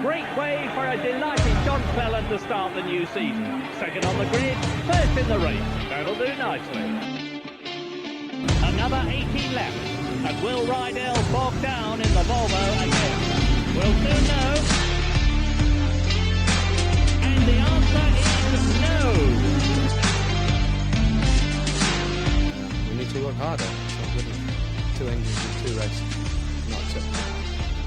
great way for a delighted John Cleland to start the new season. Second on the grid, first in the race. That'll do nicely. Another 18 left, and will Rydell bog down in the Volvo again? We'll soon know. And the answer is no. We need to work harder. It's not good enough. 2 engines in 2 races. Not acceptable.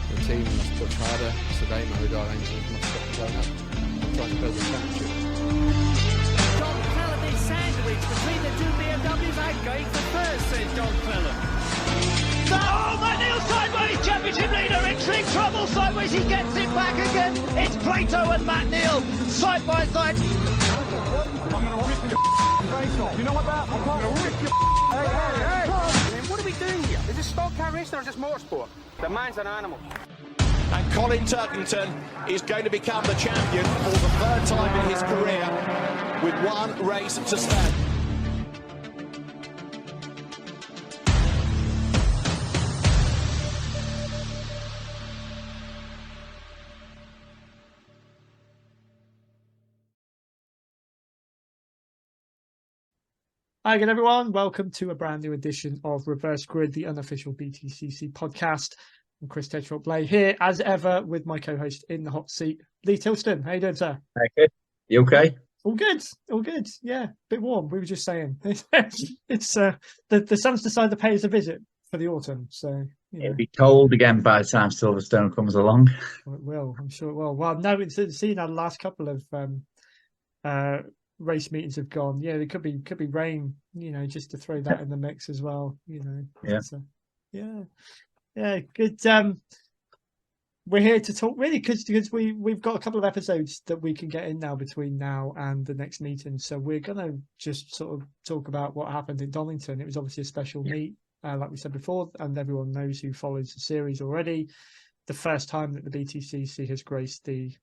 The team must push harder. Today, my regard engines must step the up and try to build the championship. John Cleland is sandwiched between the 2 BMWs and going for first, says John Cleland. Oh, Matt Neal sideways, championship leader in big trouble sideways, he gets it back again. It's Plato and Matt Neal, side by side. I'm going to rip your face off. You know what that? I'm going to rip your Hey! What are we doing here? Is this stock car racing or is this motorsport? The man's an animal. And Colin Turkington is going to become the champion for the 3rd time in his career with 1 race to stand. Hi again, everyone. Welcome to a brand new edition of Reverse Grid, the unofficial BTCC podcast. I'm Chris Tedford-Blay here, as ever, with my co-host in the hot seat, Lee Tilston. How you doing, sir? Okay. You okay? All good. All good. Yeah, bit warm. We were just saying. It's the sun's decided to pay us a visit for the autumn. So It'll be cold again by the time Silverstone comes along. Well, it will. I'm sure it will. Well, no, it's seen our last couple of race meetings have gone. Yeah, there could be rain, just to throw that in the mix as well, Yeah. Yeah, good. We're here to talk really because we've got a couple of episodes that we can get in now between now and the next meeting. So we're gonna just sort of talk about what happened in Donington. It was obviously a special meet, like we said before, and everyone knows who follows the series already. The first time that the BTCC has graced the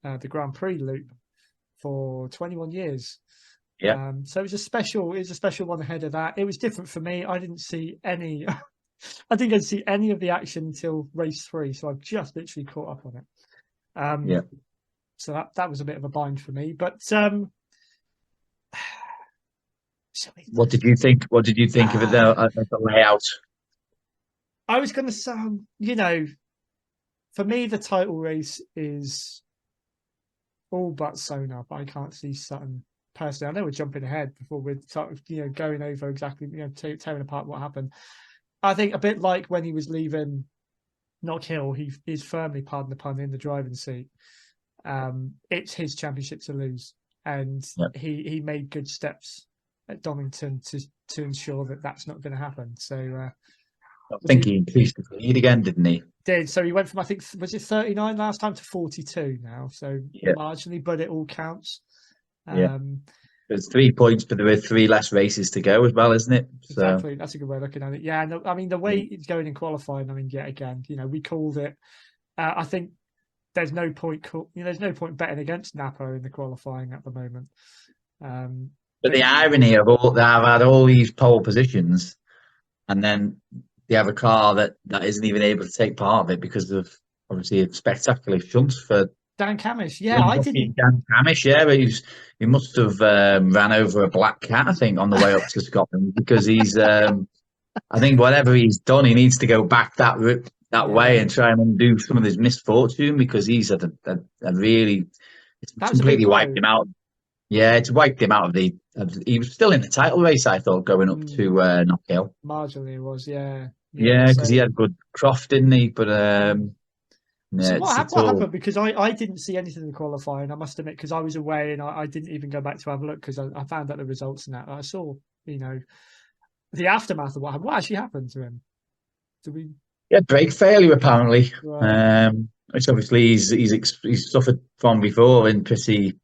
Grand Prix loop for 21 years. Yeah. So it was a special one ahead of that. It was different for me. I didn't see any I didn't get to see any of the action until race 3, so I've just literally caught up on it. So that was a bit of a bind for me. But what did you think? What did you think of it the layout? I was going to say, for me, the title race is all but sewn up. I can't see Sutton personally. I know we're jumping ahead before we're going over exactly, tearing apart what happened. I think a bit like when he was leaving Knock Hill, he is firmly, pardon the pun, in the driving seat. It's his championship to lose, and he made good steps at Donington to ensure that that's not going to happen. So I think he increased the lead again, didn't he? Did. So he went from, I think, was it 39 last time to 42 now? So marginally, but it all counts. There's 3 points, but there were 3 less races to go as well, isn't it? So. Exactly. That's a good way of looking at it. Yeah. No, I mean, the way it's going in qualifying, yet again, we called it. I think there's no point. There's no point betting against Napa in the qualifying at the moment. But the irony of all that, I've had all these pole positions, and then they have a car that isn't even able to take part of it because of obviously a spectacular shunt for Dan Camish. Yeah, I didn't. Dan Camish, he must have ran over a black cat, I think, on the way up to Scotland because he's. I think whatever he's done, he needs to go back that way and try and undo some of his misfortune because he's had a really. It's completely wiped him out. Yeah, it's wiped him out of the. He was still in the title race, I thought, going up to Knock Hill. Marginally, it was, yeah. Yeah, because he had good croft, didn't he? But so what happened? Because I didn't see anything in the qualifying, I must admit, because I was away and I didn't even go back to have a look because I found out the results and that. I saw, the aftermath of what actually happened to him. Brake failure apparently, right. Which obviously he's suffered from before in pretty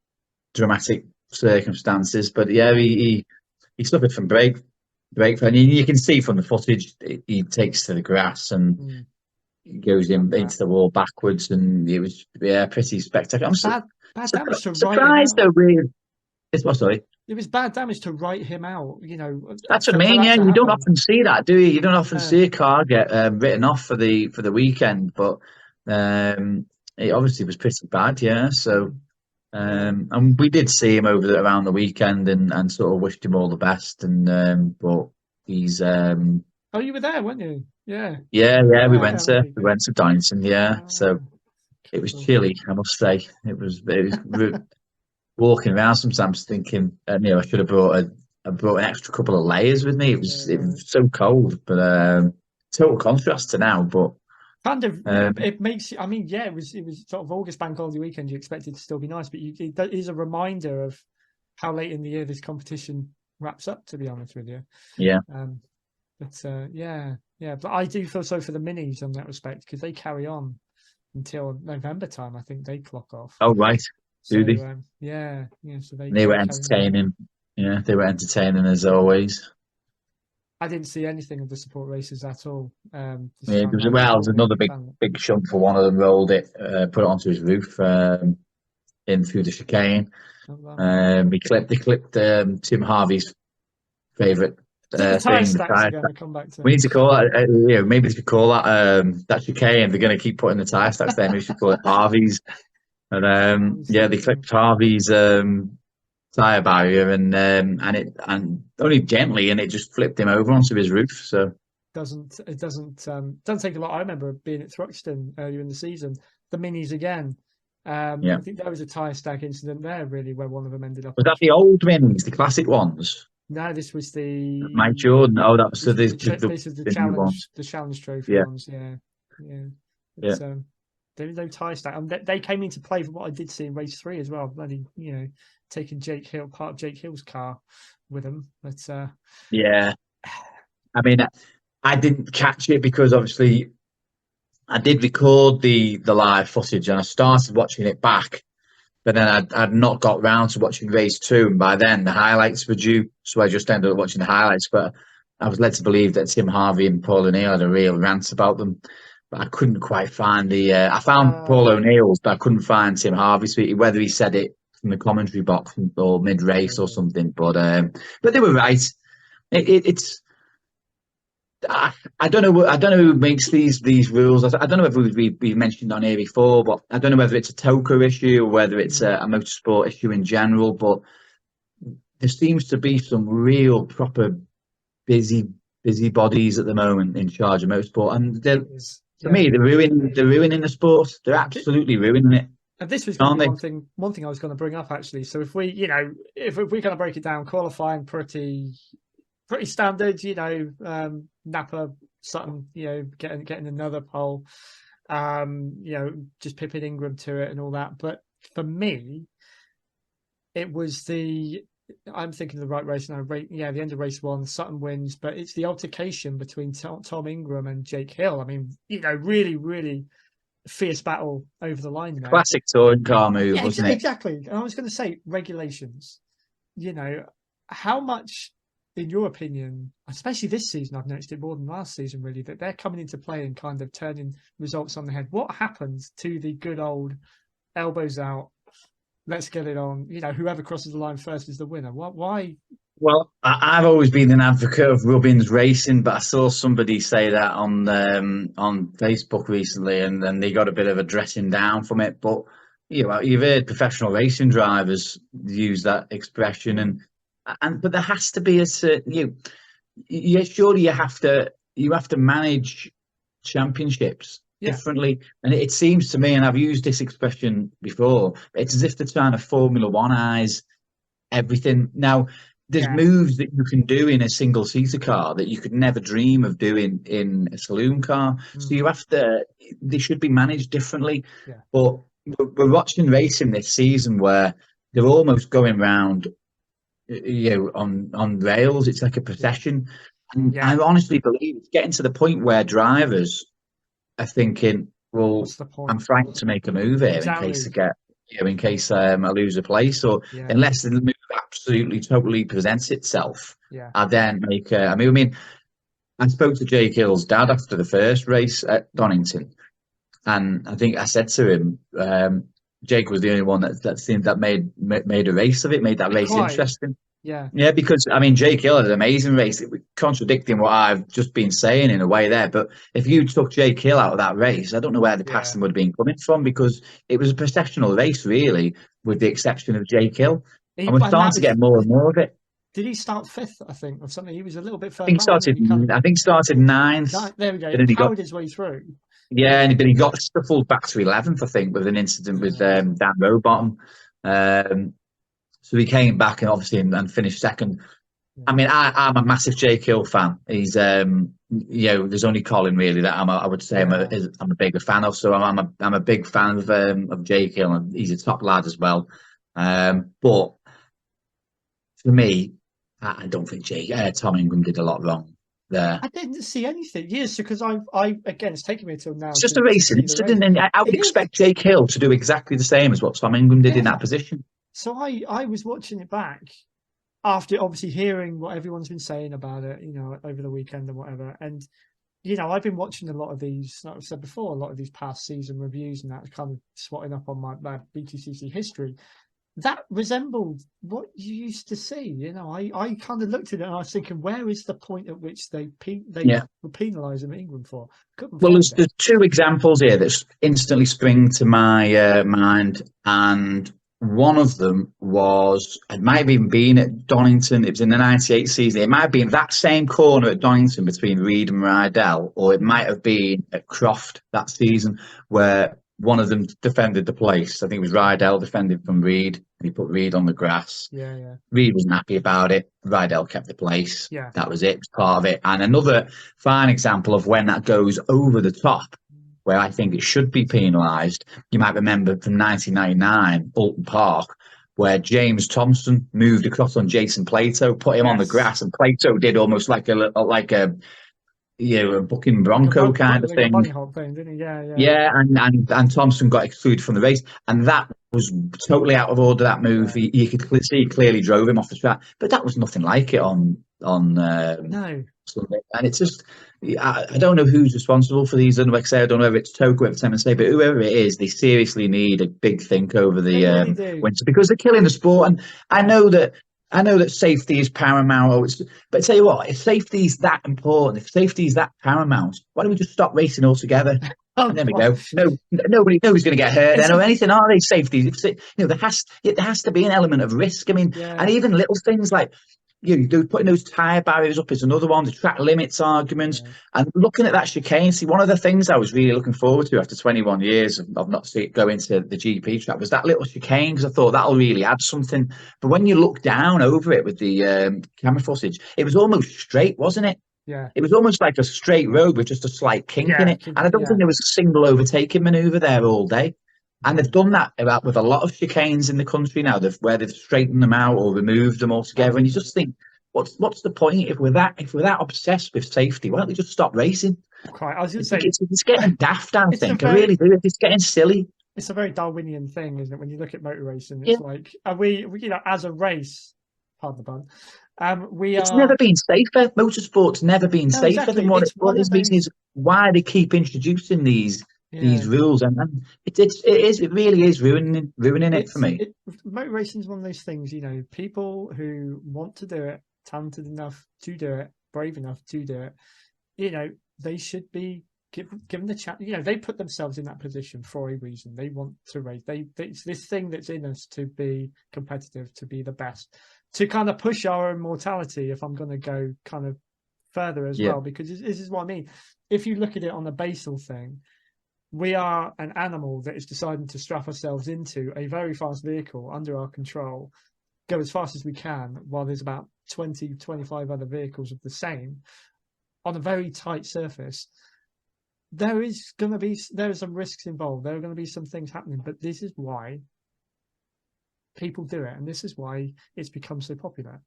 dramatic circumstances. But he suffered from brake failure. And you can see from the footage he takes to the grass and. He goes into the wall backwards, and it was pretty spectacular. I'm bad damage to surprised though. Sorry. It was bad damage to write him out. That's what I mean. Yeah, you don't often see that, do you? You don't often see a car get written off for the weekend. But it obviously was pretty bad. Yeah, so. And we did see him around the weekend and sort of wished him all the best. And but he's Oh, you were there, weren't you? Yeah. yeah. We went There to you go. Donington. Yeah, so Ah, it was cool. chilly, I must say. It was walking around sometimes thinking, I should have I brought an extra couple of layers with me. It was so cold, but total contrast to now. But Kind of, um, it makes. I mean, yeah, it was sort of August bank holiday weekend. You expect it to still be nice, but it is a reminder of how late in the year this competition wraps up. To be honest with you, yeah. Yeah. But I do feel so for the minis in that respect because they carry on until November time. I think they clock off. Oh right, So do they? yeah. So They were carry on. entertaining. Yeah, they were entertaining as always. I didn't see anything of the support races at all. This Yeah, time there was round. another big shunt for one of them. Rolled it, put it onto his roof, in through the chicane. They clipped Tim Harvey's favourite The thing. tyre The stacks tyre are going to come back to. We need to call that. Maybe they could call that chicane. They're going to keep putting the tyre stacks there. Maybe we should call it Harvey's. And they clipped Harvey's tyre barrier and only gently, and it just flipped him over onto his roof. So. Doesn't take a lot. I remember being at Thruxton earlier in the season. The minis again. I think there was a tyre stack incident there, really, where one of them ended up. Was that the old minis, the classic ones? No, this was the Mike Jordan. Oh, that was this is the challenge ones. The challenge trophy ones. Yeah. There was no tyre stack. They came into play for what I did see in race 3 as well. Bloody, taking part of Jake Hill's car with them. But I mean, I didn't catch it because obviously I did record the live footage and I started watching it back, but then I'd not got round to watching race 2, and by then the highlights were due, so I just ended up watching the highlights. But I was led to believe that Tim Harvey and Paul O'Neill had a real rant about them, but I couldn't quite find I found Paul O'Neill's, but I couldn't find Tim Harvey's, whether he said it from the commentary box or mid race or something. But they were right. It's. I don't know who makes these rules. I don't know whether we've mentioned on here before, but I don't know whether it's a TOCA issue or whether it's a motorsport issue in general. But there seems to be some real proper busy bodies at the moment in charge of motorsport, and to me they're ruining the sport. They're absolutely ruining it. And this was going to be one thing I was going to bring up actually. So if we kind of break it down, qualifying pretty standard, Napa, Sutton, getting another pole, just pipping Ingram to it and all that. But for me, it was I'm thinking of the right race now. The end of race 1, Sutton wins, but it's the altercation between Tom Ingram and Jake Hill. I mean, really, really fierce battle over the line there. Classic touring car move, wasn't it? Exactly. And I was going to say regulations. How much, in your opinion, especially this season, I've noticed it more than last season, really, that they're coming into play and kind of turning results on the head. What happens to the good old elbows out, let's get it on, whoever crosses the line first is the winner? Why? Well, I've always been an advocate of Rubbins racing, but I saw somebody say that on Facebook recently, and then they got a bit of a dressing down from it. But you've heard professional racing drivers use that expression, but there has to be a certain surely you have to manage championships differently. And it seems to me, and I've used this expression before, it's as if they're trying to Formula One-ize everything. Now, there's moves that you can do in a single-seater car that you could never dream of doing in a saloon car. So they should be managed differently. Yeah. But we're watching racing this season where they're almost going round on rails. It's like a procession. And I honestly believe it's getting to the point where drivers are thinking, well, I'm frightened to make a move here in case I lose a place, or unless the move absolutely totally presents itself, I then make I mean, I spoke to Jake Hill's dad after the first race at Donington, and I think I said to him, Jake was the only one that made a race of it, made that race interesting. Yeah, because I mean, Jake Hill had an amazing race, contradicting what I've just been saying in a way there. But if you took Jake Hill out of that race, I don't know where the passing would have been coming from, because it was a processional race, really, with the exception of Jake Hill. And we're starting to get more and more of it. Did he start 5th, I think, or something? He was a little bit further I think started 9th. There we go. Then He powered his way through. Yeah, but he got shuffled back to 11th, I think, with an incident with Dan Rowbottom. So he came back and obviously and finished 2nd. I mean, I'm a massive Jake Hill fan. He's, there's only Colin really that I would say I'm a bigger fan of. So I'm a big fan of Jake Hill, and he's a top lad as well. But for me, I don't think Tom Ingram did a lot wrong there. I didn't see anything. Yes, because I again, it's taken me till now. It's just a racing incident, and I would expect Jake Hill to do exactly the same as what Tom Ingram did in that position. So I was watching it back after obviously hearing what everyone's been saying about it, over the weekend and whatever. And, I've been watching a lot of these, like I've said before, a lot of these past season reviews and that, kind of swatting up on my BTCC history. That resembled what you used to see. I kind of looked at it and I was thinking, where is the point at which they were penalising Ingram for? Well, there's 2 examples here that instantly spring to my mind, and one of them was, it might have even been at Donington. It was in the 98 season. It might have been that same corner at Donington between Reed and Rydell, or it might have been at Croft that season where one of them defended the place. I think it was Rydell defending from Reed, and he put Reed on the grass. Yeah. Reed wasn't happy about it. Rydell kept the place. Yeah. That was it. It was part of it. And another fine example of when that goes over the top, where I think it should be penalised. You might remember from 1999, Bolton Park, where James Thompson moved across on Jason Plato, put him on the grass, and Plato did almost like a bucking bronco kind of thing. Bunny hop thing, didn't he? Yeah. Yeah, and Thompson got excluded from the race, and that was totally out of order. That move, you could see he clearly drove him off the track, but that was nothing like it on no. Sunday. And it's just, I don't know who's responsible for these. Like I say, I don't know if it's Togo, if it's MSA, but whoever it is, they seriously need a big think over the winter, because they're killing the sport. And I know that safety is paramount. But tell you what, if safety is that important, if safety is that paramount, why don't we just stop racing altogether? And there we go. Nobody's going to get hurt then or anything, are they? Safety. There has to be an element of risk. I mean, and even little things like, putting those tyre barriers up is another one, the track limits arguments. And looking at that chicane, see, one of the things I was really looking forward to after 21 years of not seeing it go into the GP track was that little chicane, because I thought that'll really add something. But when you look down over it with the camera footage, it was almost straight, wasn't it? Yeah. It was almost like a straight road with just a slight kink in it. And I don't think there was a single overtaking manoeuvre there all day. And they've done that with a lot of chicanes in the country now, where they've straightened them out or removed them altogether. And you just think, what's the point if we're that obsessed with safety? Why don't we just stop racing? Quite. I was going to say it's getting daft. I think I really do. It's getting silly. It's a very Darwinian thing, isn't it? When you look at motor racing, it's like, are we as a race? Pardon the pun. It's never been safer. Motorsport's never been safer than what it is. Why they keep introducing these rules, and it really is ruining it for me. Motor racing is one of those things, people who want to do it, talented enough to do it, brave enough to do it, they should be given the chance. They put themselves in that position for a reason. They want to race. It's this thing that's in us to be competitive, to be the best, to kind of push our own mortality, if I'm going to go kind of further as well, because this is what I mean. If you look at it on the basal thing, we are an animal that is deciding to strap ourselves into a very fast vehicle under our control, go as fast as we can, while there's about 20, 25 other vehicles of the same on a very tight surface. There are some risks involved. There are going to be some things happening, but this is why people do it, and this is why it's become so popular.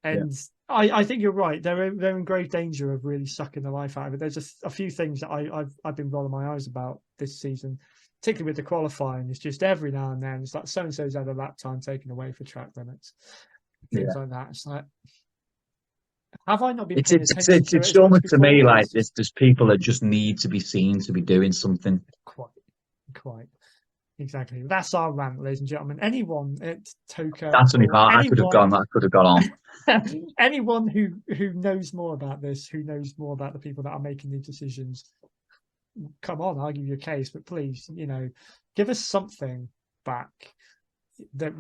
And I think you're right. They're in grave danger of really sucking the life out of it. There's just a few things that I've been rolling my eyes about this season, particularly with the qualifying. It's just every now and then it's like so and so's had a lap time taken away for track limits, things like that. It's like, have I not been? It's almost to me like there's people that just need to be seen to be doing something. Quite. Exactly. That's our rant, ladies and gentlemen. Anyone at Toka, That's only part I could have gone. That could have gone on. anyone who knows more about this, who knows more about the people that are making these decisions, come on, argue your case. But please, give us something back. That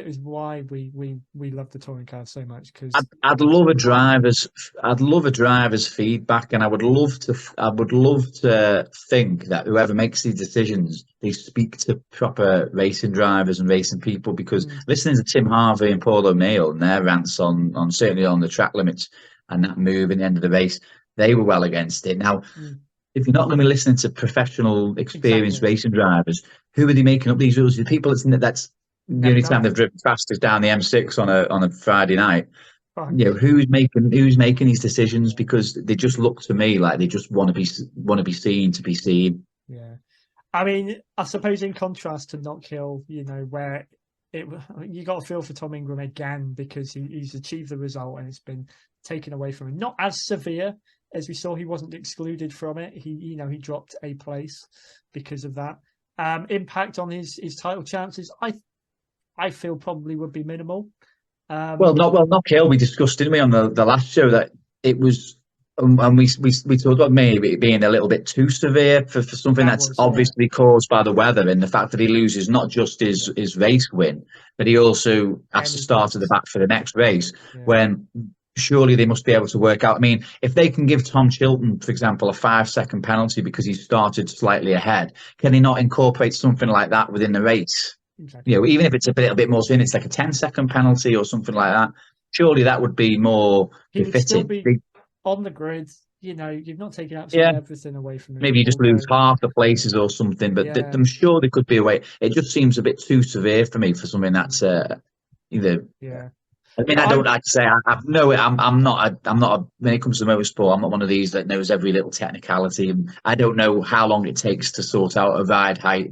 is why we love the touring car so much. Because I'd love a driver's feedback, and I would love to think that whoever makes these decisions, they speak to proper racing drivers and racing people. Because listening to Tim Harvey and Paul O'Neill and their rants on certainly on the track limits and that move in the end of the race, they were well against it. Now, if you're not going to be listening to professional, experienced racing drivers, who are they making up these rules? The people that's the only time they've driven fast is down the M6 on a Friday night. Who's making these decisions? Because they just look to me like they just want to be seen to be seen. Yeah, I mean, I suppose in contrast to Not Kill, where you got to feel for Tom Ingram again, because he's achieved the result and it's been taken away from him. Not as severe as we saw. He wasn't excluded from it. He dropped a place because of that. Impact on his title chances, I feel probably would be minimal. Not Kill. We discussed, didn't we, on the last show, that it was, and we talked about maybe it being a little bit too severe for something that's obviously caused by the weather and the fact that he loses not just his race win, but he also has to start at the back for the next race. Yeah. When surely they must be able to work out. I mean, if they can give Tom Chilton, for example, a 5-second penalty because he started slightly ahead, can he not incorporate something like that within the race? Exactly. Even if it's a little bit more spin, it's like a 10-second penalty or something like that. Surely that would be more befitting. Would still be on the grid. You've not taken absolutely everything away from him. Maybe you just lose half the places or something, but I'm sure there could be a way. It just seems a bit too severe for me for something that's either. Yeah. I mean, I don't like to say I'm not. When it comes to motorsport, I'm not one of these that knows every little technicality. I don't know how long it takes to sort out a ride height.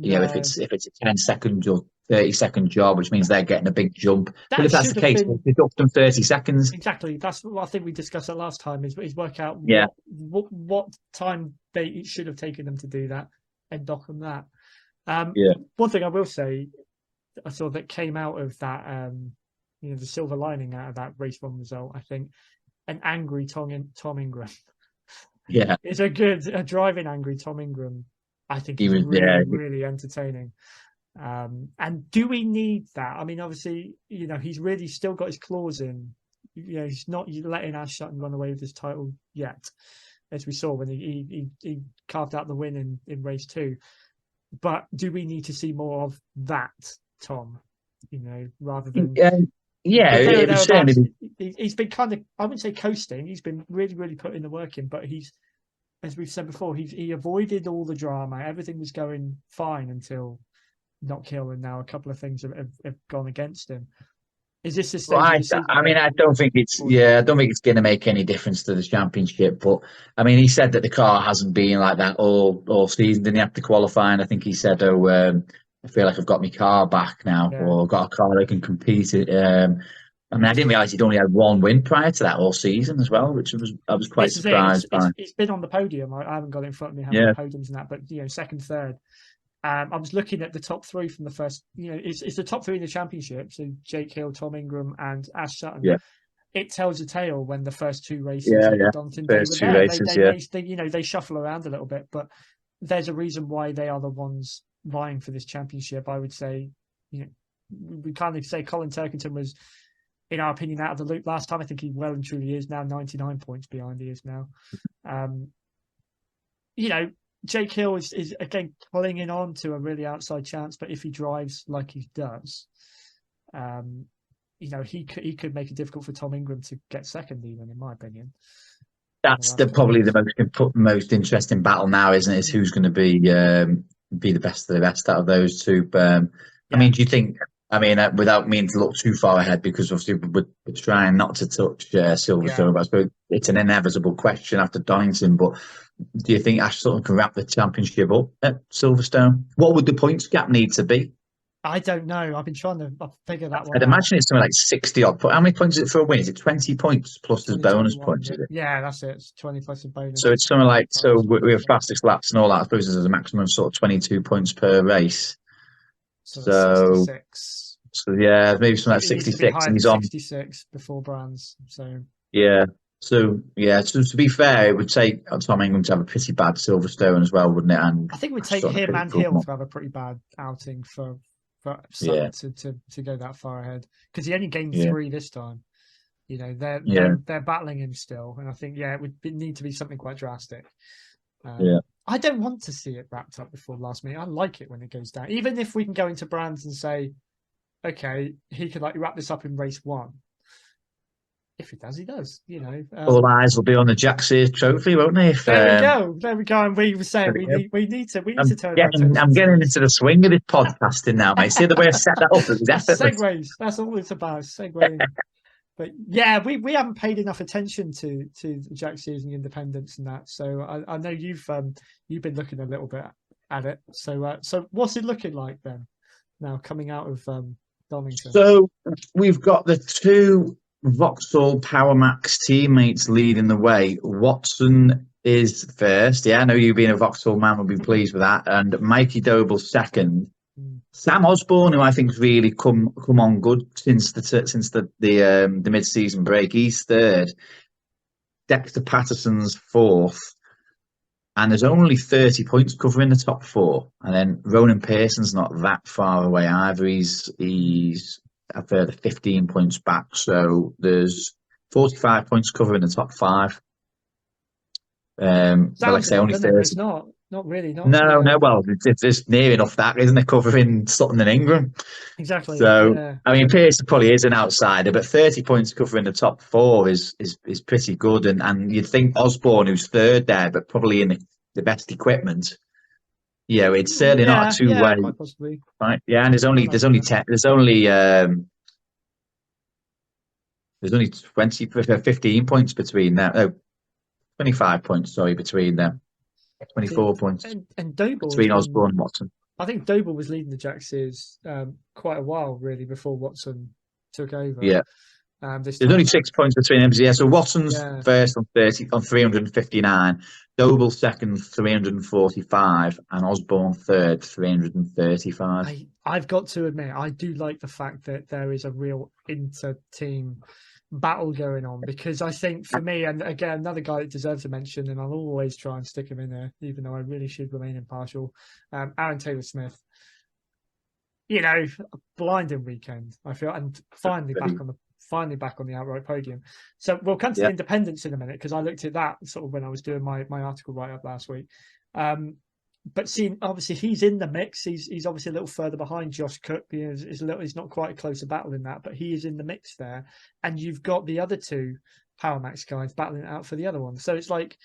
If it's a 10-second or 30-second job, which means they're getting a big jump. But if that's the case, they deduct them 30 seconds. Exactly. That's what I think we discussed that last time. Is work out what time it should have taken them to do that and dock them that. One thing I will say, I saw that came out of that. The silver lining out of that race one result, I think, an angry Tom Ingram. Yeah, it's a driving angry Tom Ingram. I think he was really entertaining. And do we need that? I mean, obviously, he's really still got his claws in. He's not letting Ash Sutton run away with his title yet, as we saw when he carved out the win in race 2. But do we need to see more of that, Tom? Rather than it was certainly. He's been kind of, I wouldn't say coasting. He's been really, really putting the work in, but he's, as we've said before, he avoided all the drama. Everything was going fine until Not Kill, and now a couple of things have gone against him. Is this a stage? I don't think it's going to make any difference to the championship. But I mean, he said that the car hasn't been like that all season. Didn't he have to qualify? And I think he said, I feel like I've got my car back now, or got a car that can compete. I didn't realise he'd only had one win prior to that all season as well, which I was quite surprised by. It's been on the podium. I haven't got it in front of me how many podiums and that, but second, third. I was looking at the top 3 from the first. It's the top 3 in the championship. So Jake Hill, Tom Ingram, and Ash Sutton. Yeah. It tells a tale when the first 2 races. First 2 races. They shuffle around a little bit, but there's a reason why they are the ones vying for this championship. I would say, we kind of say Colin Turkington was, in our opinion, out of the loop last time. I think he well and truly is now. 99 points behind he is now. Jake Hill is again clinging on to a really outside chance, but if he drives like he does, he could make it difficult for Tom Ingram to get second, even in my opinion. That's probably the most interesting battle now, isn't it? Is who's going to be the best of the best out of those two. I mean, do you think? I mean, without meaning to look too far ahead, because obviously we're trying not to touch Silverstone, but I suppose it's an inevitable question after Donington. But do you think Ash Sutton can wrap the championship up at Silverstone? What would the points gap need to be? I don't know. I've been trying to figure that one I'd out. imagine it's something like 60 odd. How many points is it for a win? Is it 20 points plus there's 20, bonus 21, points? Is it? yeah, that's it. It's 20 plus a bonus. So it's something like, so we have fastest laps and all that. I suppose there's a maximum sort of 22 points per race. So So, 66. so yeah, maybe something like It needs to be 66, higher and than he's on. 66 before Brands. So Yeah. So yeah. So to be fair, it would take Tom Ingram to have a pretty bad Silverstone as well, wouldn't it? And I think it would take sort of him and come Hill on. to have a pretty bad outing for Yeah. Sutton to go that far ahead, because he only gained Yeah. 3 this time. You know, Yeah. they're battling him still, and I think it would need to be something quite drastic. Yeah. I don't want to see it wrapped up before last minute. I like it when it goes down, even if we can go into Brands and say, okay, he could like wrap this up in race 1. If he does, he does. You know, All eyes will be on the Jack Sears Trophy, won't they? If, there we go. There we go. And we were saying we need to turn. I'm getting into the swing of this podcasting now, mate. See the way I set that up? It was effortless. Segues. That's all it's about. Segueing. But yeah, we haven't paid enough attention to the Jack Sears and the independents and that. So I know you've been looking a little bit at it. So what's it looking like then? Now coming out of Donington. So we've got the 2 Vauxhall Power Max teammates leading the way. Watson is first. Yeah, I know you being a Vauxhall man will be pleased with that. And Mikey Doble second. Sam Osborne, who I think's really come on good since the mid-season break, he's third. Dexter Patterson's fourth. And there's only 30 points covering the top 4. And then Ronan Pearson's not that far away either. He's a further 15 points back. So there's 45 points covering the top 5. But like I say, only 30. It's not really. No. Well, it's near enough that, isn't it? Covering Sutton and Ingram. Exactly. So, yeah. I mean, Pearson probably is an outsider, but 30 points covering the top 4 is pretty good. And you'd think Osborne, who's third there, but probably in the best equipment. You know, it's certainly not a two-way. Quite possibly. Right? Yeah, and there's only 15 points between them. Oh, 25 points, sorry, between them. 24 points and Doble between Osborne and Watson. I think Doble was leading the Jack Sears quite a while, really, before Watson took over. Yeah. There's only 6 points between them. Yeah, so Watson's first on 359, Doble second 345, and Osborne third 335. I've got to admit, I do like the fact that there is a real inter-team battle going on, because I think for me, and again, another guy that deserves a mention, and I'll always try and stick him in there, even though I really should remain impartial, Aron Taylor-Smith. You know, a blinding weekend, I feel, and finally back on the outright podium. So we'll come to the independents in a minute, because I looked at that sort of when I was doing my article write-up last week. But seeing, obviously, he's in the mix. He's obviously a little further behind Josh Cook. He's not quite a closer battle in that, but he is in the mix there. And you've got the other 2 Power Max guys battling it out for the other one. So it's like,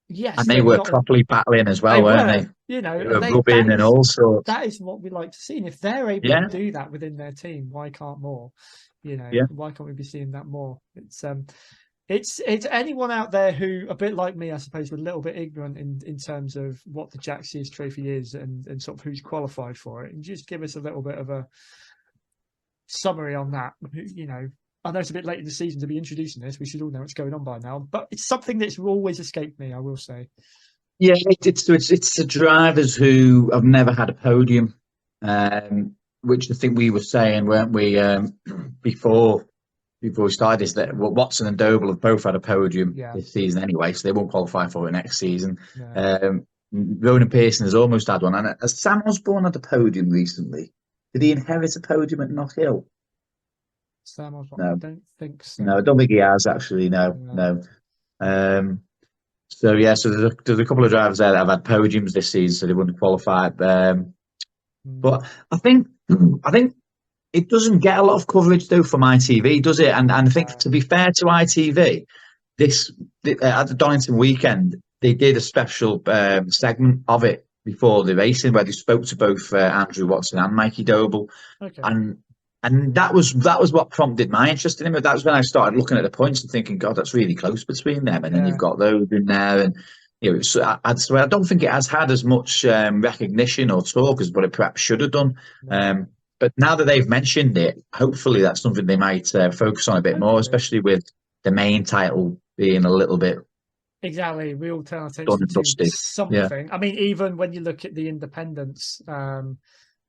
yes. And they were properly battling as well, weren't they? You know, they were rubbing and all sorts. That is what we like to see. And if they're able to do that within their team, why can't more? You know, why can't we be seeing that more? It's anyone out there who, a bit like me, I suppose, were a little bit ignorant in terms of what the Jack Sears Trophy is and sort of who's qualified for it, and just give us a little bit of a summary on that. You know, I know it's a bit late in the season to be introducing this. We should all know what's going on by now, but it's something that's always escaped me, I will say. Yeah, it's the drivers who have never had a podium, which I think we were saying, weren't we, before we started, is that Watson and Doble have both had a podium this season anyway, so they won't qualify for it next season. Ronan Pearson has almost had one, and has Sam Osborne had a podium recently? Did he inherit a podium at Knock Hill? Sam Osborne, no. I don't think so. No, I don't think he has actually. No. So there's a couple of drivers there that have had podiums this season, so they wouldn't qualify. But I think it doesn't get a lot of coverage though from ITV, does it? And I think, to be fair to ITV, at the Donington weekend, they did a special segment of it before the racing where they spoke to both Andrew Watson and Mikey Doble, and that was what prompted my interest in him. That was when I started looking at the points and thinking, God, that's really close between them. And then you've got those in there, and you know, so I don't think it has had as much recognition or talk as what it perhaps should have done. But now that they've mentioned it, hopefully that's something they might focus on a bit more, especially with the main title being a little bit Exactly. We all turn our done attention and to dusted. Yeah. something. I mean, even when you look at the independents, the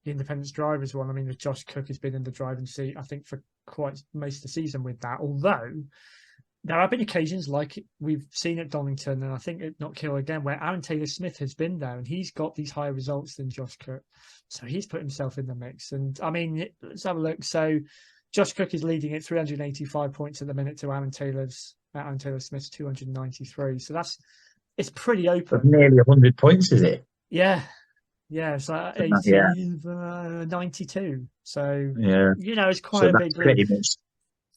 independence drivers one, I mean, Josh Cook has been in the driving seat, I think, for quite most of the season with that. Although there have been occasions like we've seen at Donington, and I think at Not Kill again, where Aron Taylor-Smith has been there and he's got these higher results than Josh Cook. So he's put himself in the mix. And I mean, let's have a look. So Josh Cook is leading at 385 points at the minute to Aron Taylor-Smith's 293. So it's pretty open. But nearly 100 points, is it? Yeah. Yeah, it's like 92. So, yeah, it's quite a big leap.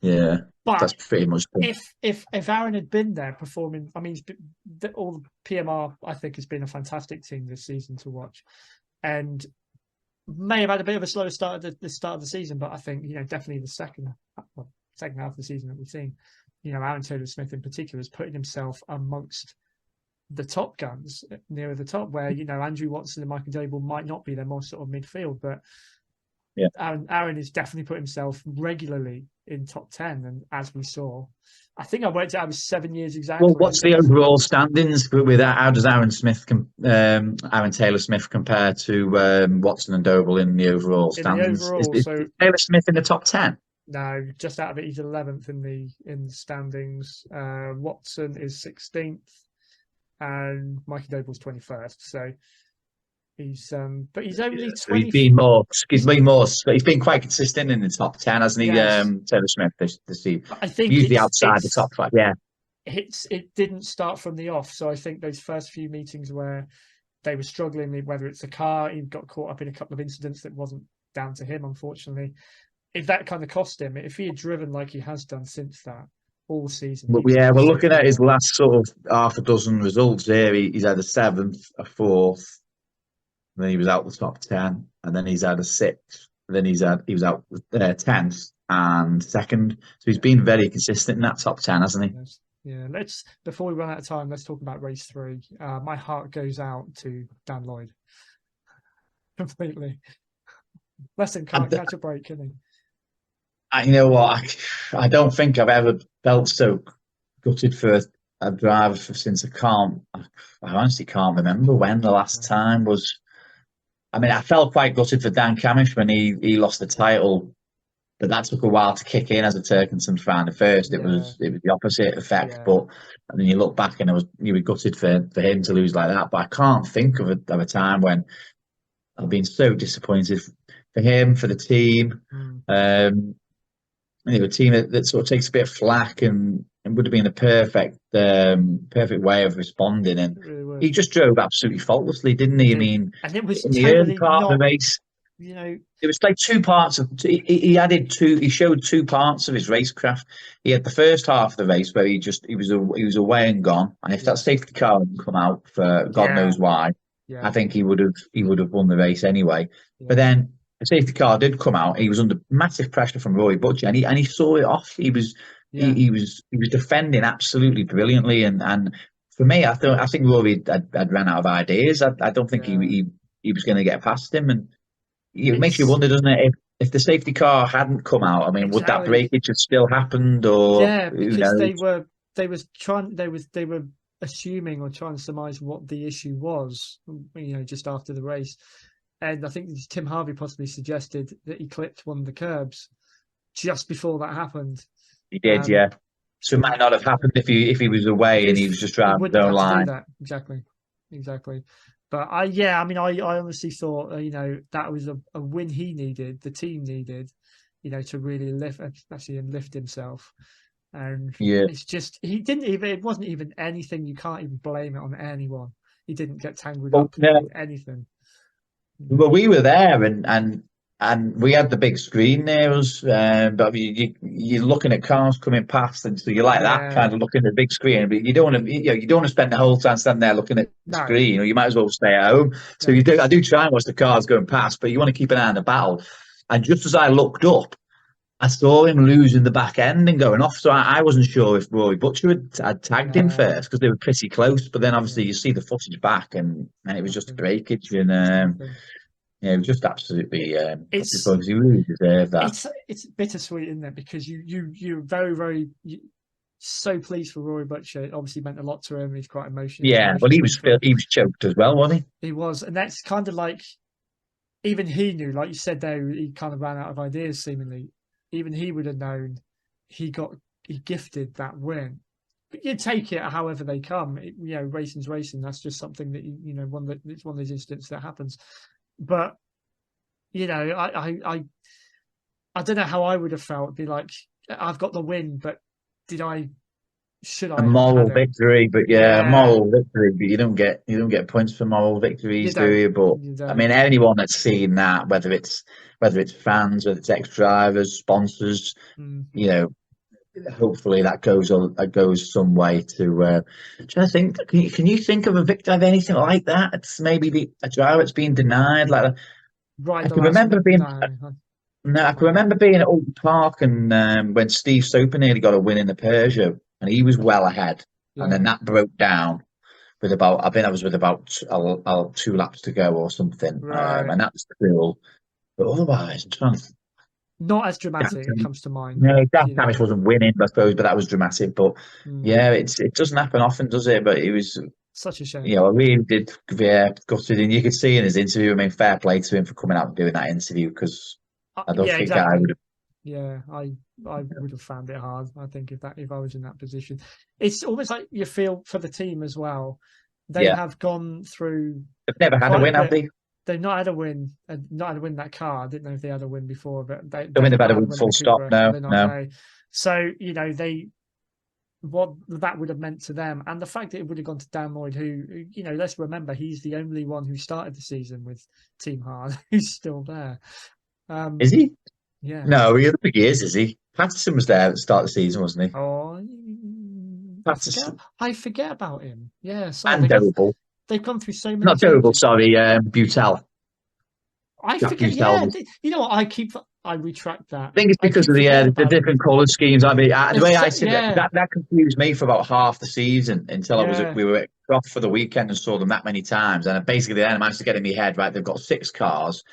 Yeah, but that's pretty much it. If Aron had been there performing, I mean, all the PMR, I think, has been a fantastic team this season to watch. And may have had a bit of a slower start at the start of the season, but I think, definitely the second half of the season that we've seen, Aron Taylor-Smith in particular has put himself amongst the top guns nearer the top, where Andrew Watson and Michael Dable might not be, they're more sort of midfield, but yeah, Aron has definitely put himself regularly in top 10, and as we saw, I think I worked out it was 7 years exactly. Well, what's the overall standings with that? How does Aron Taylor-Smith compare to Watson and Doble in the overall standings? Is Taylor-Smith in the top 10? No, just out of it, he's 11th in the standings. Watson is 16th. And Mikey Doble's 21st, so he's but he's only 20. He's been quite consistent in the top 10, hasn't he? Yes. Taylor-Smith this season. I think usually outside the top 5. Yeah, it didn't start from the off, so I think those first few meetings where they were struggling, whether it's the car, he got caught up in a couple of incidents that wasn't down to him, unfortunately. If that kind of cost him, if he had driven like he has done since that all season. But we're looking at his last sort of half a dozen results here. He's had a 7th, a 4th, and then he was out the top 10, and then he's had a 6th, and then he was out 10th and 2nd. So he's been very consistent in that top 10, hasn't he? Yeah. Before we run out of time, let's talk about race 3. My heart goes out to Dan Lloyd completely. Less than can't catch a break, can he? You know what? I don't think I've ever felt so gutted for a driver since I honestly can't remember when the last time was. I mean, I felt quite gutted for Dan Camish when he lost the title, but that took a while to kick in as a Turkington fan. At first, it was the opposite effect, but and then you look back and you were gutted for him to lose like that. But I can't think of a time when I've been so disappointed for him, for the team. A team that sort of takes a bit of flack and would have been the perfect way of responding, and really he just drove absolutely faultlessly, didn't he? I mean, and it was in the early part of the race, it was like two parts of. He showed two parts of his racecraft. He had the first half of the race where he was away and gone, and if that safety car hadn't come out for God knows why, I think he would have won the race anyway. But then the safety car did come out. He was under massive pressure from Rory Butcher, and he saw it off. He was defending absolutely brilliantly, and for me, I think Rory had ran out of ideas. I don't think he was going to get past him, and it makes you wonder, doesn't it? If the safety car hadn't come out, I mean, would that breakage have still happened? Or because they were assuming or trying to surmise what the issue was, just after the race. And I think Tim Harvey possibly suggested that he clipped one of the curbs just before that happened. He did, So it might not have happened if he was away and he was just driving his own line. Exactly. But I honestly thought that was a win he needed, the team needed, to really lift himself. And it's just it wasn't even anything. You can't even blame it on anyone. He didn't get tangled up in anything. Well, we were there, and we had the big screen near us. But you're looking at cars coming past, and so you like that kind of looking at the big screen. But you don't want to spend the whole time standing there looking at the screen, or you might as well stay at home. So I do try and watch the cars going past, but you want to keep an eye on the battle. And just as I looked up, I saw him losing the back end and going off. So I wasn't sure if Rory Butcher had tagged him first, because they were pretty close. But then obviously you see the footage back, and it was just a breakage. And Yeah, just absolutely. It's Because he really deserved that. it's bittersweet, isn't it? Because you're very so pleased for Rory Butcher. It obviously meant a lot to him. He's quite emotional. Yeah, well, he was choked as well, wasn't He was, and that's kind of like even he knew, like you said there, he kind of ran out of ideas seemingly. Even he would have known he gifted that win. But you take it however they come. Racing's racing. That's just something that it's one of those incidents that happens. But I don't know how I would have felt. It'd be like, I've got the win, but should I a have moral had it? victory? But yeah, moral victory. But you don't get points for moral victories, do you? But I mean, anyone that's seen that, whether it's fans, whether it's ex-drivers, sponsors, hopefully that goes some way to. Trying to think, can you think of a victor of anything like that? It's maybe a driver that's been denied like that. Right, I can remember being. No, I can remember being at Old Park and when Steve Soper nearly got a win in the Peugeot and he was well ahead, and then that broke down with about 2 laps to go or something, and that was cool. But otherwise, I'm trying to. Not as dramatic. It comes to mind. No, Dan Tammis wasn't winning, I suppose, but that was dramatic. But yeah, it doesn't happen often, does it? But it was such a shame. I really did. Yeah, gutted, and you could see in his interview. I mean, fair play to him for coming out and doing that interview because. I don't think I would have. Yeah, I would have found it hard. I think if I was in that position, it's almost like you feel for the team as well. They have gone through. They've never had a win, have they? They've not had a win. Not had a win that car. I didn't know if they had a win before, but they've had a win full stop. No. So what that would have meant to them, and the fact that it would have gone to Dan Lloyd, who let's remember he's the only one who started the season with Team Hard, who's still there. Is he? Yeah. No, I don't think he is he? Patterson was there at the start of the season, wasn't he? Oh, Patterson. I forget about him. Yeah, and Doable. They've gone through so many. Not Doable, sorry, Butel. I forget. Yeah, you know what? I retract that. I think it's because of the different colour schemes. I mean, the way I see that confused me for about half the season until we were off for the weekend and saw them that many times, and basically then I managed to get in my head right. They've got 6 cars.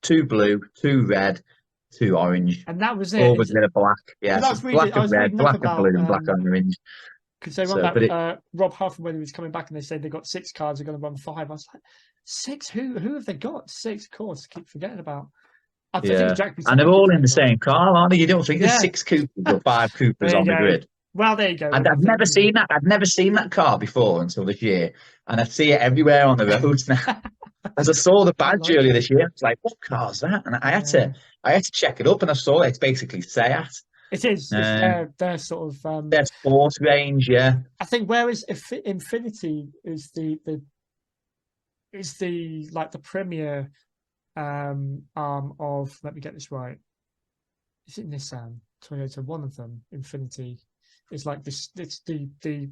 2 blue, 2 red, 2 orange. And that was it. All with a bit of black. Yeah, so black and red, black and blue, and black and orange. Because they run Rob Huff, when he was coming back and they said they got 6 cars, they're going to run 5. I was like, 6? Who have they got? 6, of course. I keep forgetting about. And they're all in the same car, aren't they? You don't think there's 6 Coopers or 5 Coopers on the grid. Well, there you go. And I've never seen that. I've never seen that car before until this year. And I see it everywhere on the roads now. As I saw the badge earlier this year, I was like, "What car's that?" And I had to check it up, and I saw it. It's basically Seat. It is. It's their sort of their sports range, yeah. I think whereas Infinity is the premier arm of. Let me get this right. Is it Nissan, Toyota? One of them, Infinity, is like this. It's the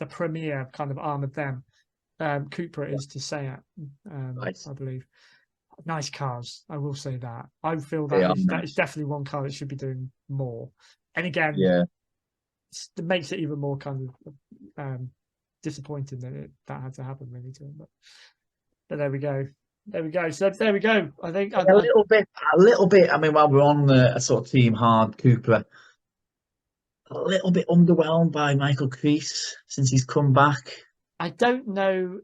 premier kind of arm of them. Cooper is to Seat, nice. I believe. Nice cars, I will say that. I feel that is definitely one car that should be doing more. And again, it makes it even more kind of disappointing that had to happen really to him. But there we go. So there we go. I think a little bit. I mean, while we're on a sort of Team Hard Cooper, a little bit underwhelmed by Michael Crease since he's come back. I don't know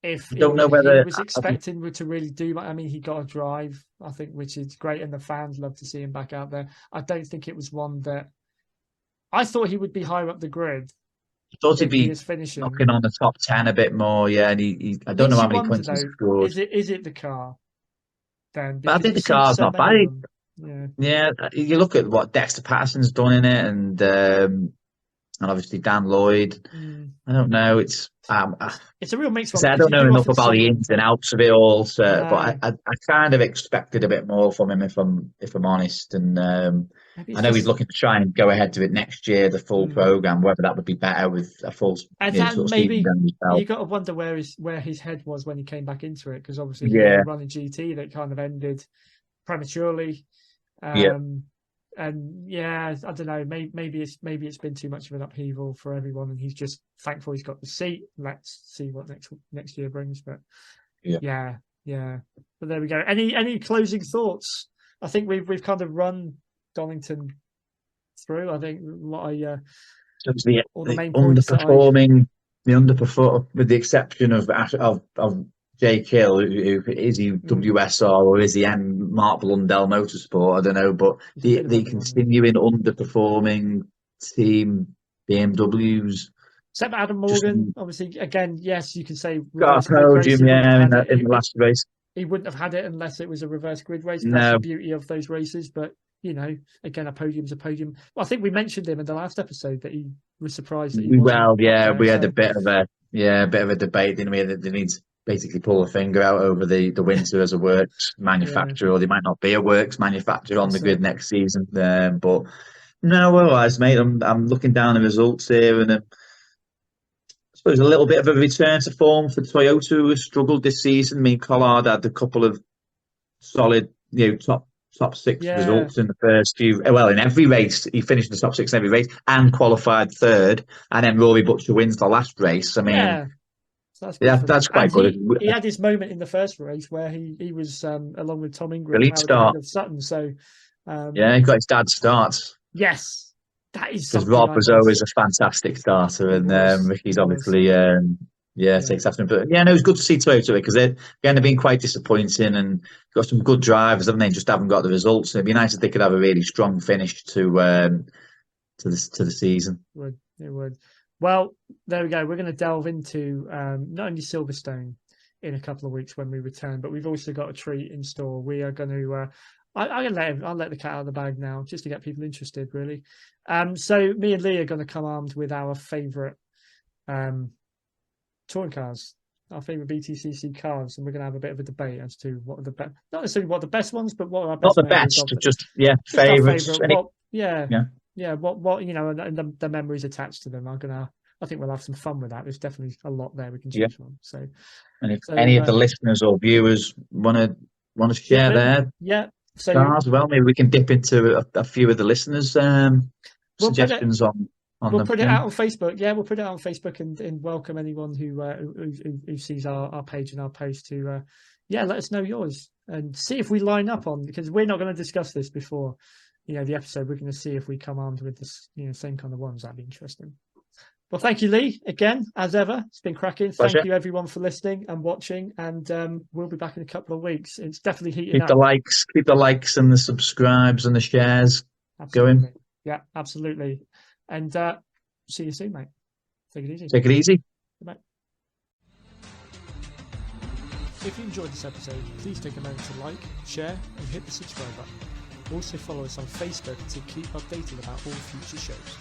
if he was expecting to really do. I mean, he got a drive, I think, which is great, and the fans love to see him back out there. I don't think it was one that I thought he would be higher up the grid. I thought he'd be knocking on the top 10 a bit more, yeah. And I don't know how many points he scored. Is it the car? Then but I think the car's not bad. Yeah, you look at what Dexter Patterson's done in it, and obviously Dan Lloyd. I don't know. It's a real mix. I don't know enough about the ins and outs of it all, but I kind of expected a bit more from him if I'm honest. And I know he's looking to try and go ahead to it next year, the full program. Whether that would be better with a full. Maybe you got to wonder where his head was when he came back into it, because obviously he was running GT that kind of ended prematurely. And I don't know. Maybe it's been too much of an upheaval for everyone, and he's just thankful he's got the seat. Let's see what next year brings. But Yeah, but there we go. Any closing thoughts? I think we've kind of run Donington through. I think what So it's the main points the underperform, with the exception of Jay Kill, who is he WSR or is he Mark Blundell Motorsport? I don't know, but the continuing underperforming team BMWs. Except Adam Morgan, obviously, again, yes, you can say Got a podium, in the last race. He wouldn't have had it unless it was a reverse grid race. No. That's the beauty of those races. But, you know, again, a podium's a podium. Well, I think we mentioned him in the last episode that he was surprised that he wasn't we had a bit of a debate, didn't we? That they need to basically pull a finger out over the winter as a works manufacturer, or they might not be a works manufacturer on the grid next season. But no, otherwise, mate, I'm looking down the results here, and I suppose a little bit of a return to form for Toyota, who has struggled this season. I mean, Collard had a couple of solid, top six results in the first few. Well, in every race, he finished in the top six in every race and qualified third. And then Rory Butcher wins the last race. I mean, so that's quite good. He had his moment in the first race where he was along with Tom Ingram start of Sutton. So he got his dad's starts. Yes. That is because Rob was always a fantastic starter, and Ricky's obviously takes after him. But no, it's good to see Toyota because they've been quite disappointing and got some good drivers, haven't they? Just haven't got the results. It'd be nice if they could have a really strong finish to the season. It would. Well, there we go. We're going to delve into not only Silverstone in a couple of weeks when we return, but we've also got a treat in store. We are going to. I'll let the cat out of the bag now, just to get people interested, really. So me and Lee are going to come armed with our favourite touring cars, our favourite BTCC cars, and we're going to have a bit of a debate as to what are the best, not necessarily what the best ones, but what are our best. Not the best, just favourites. What and the memories attached to them. I think we'll have some fun with that. There's definitely a lot there we can choose from. So, and if any of the listeners or viewers want to share their cars, well, maybe we can dip into a few of the listeners' suggestions We'll put it out on Facebook. Yeah, we'll put it out on Facebook and welcome anyone who sees our page and our post to let us know yours and see if we line up on, because we're not going to discuss this before the episode. We're going to see if we come armed with this same kind of ones. That'd be interesting. Well, thank you, Lee, again, as ever. It's been cracking. Pleasure. Thank you, everyone, for listening and watching. And we'll be back in a couple of weeks. It's definitely heating up. Keep the likes and the subscribes and the shares going. Yeah, absolutely. And see you soon, mate. Take it easy. Take it easy. Bye. If you enjoyed this episode, please take a moment to like, share, and hit the subscribe button. Also follow us on Facebook to keep updated about all future shows.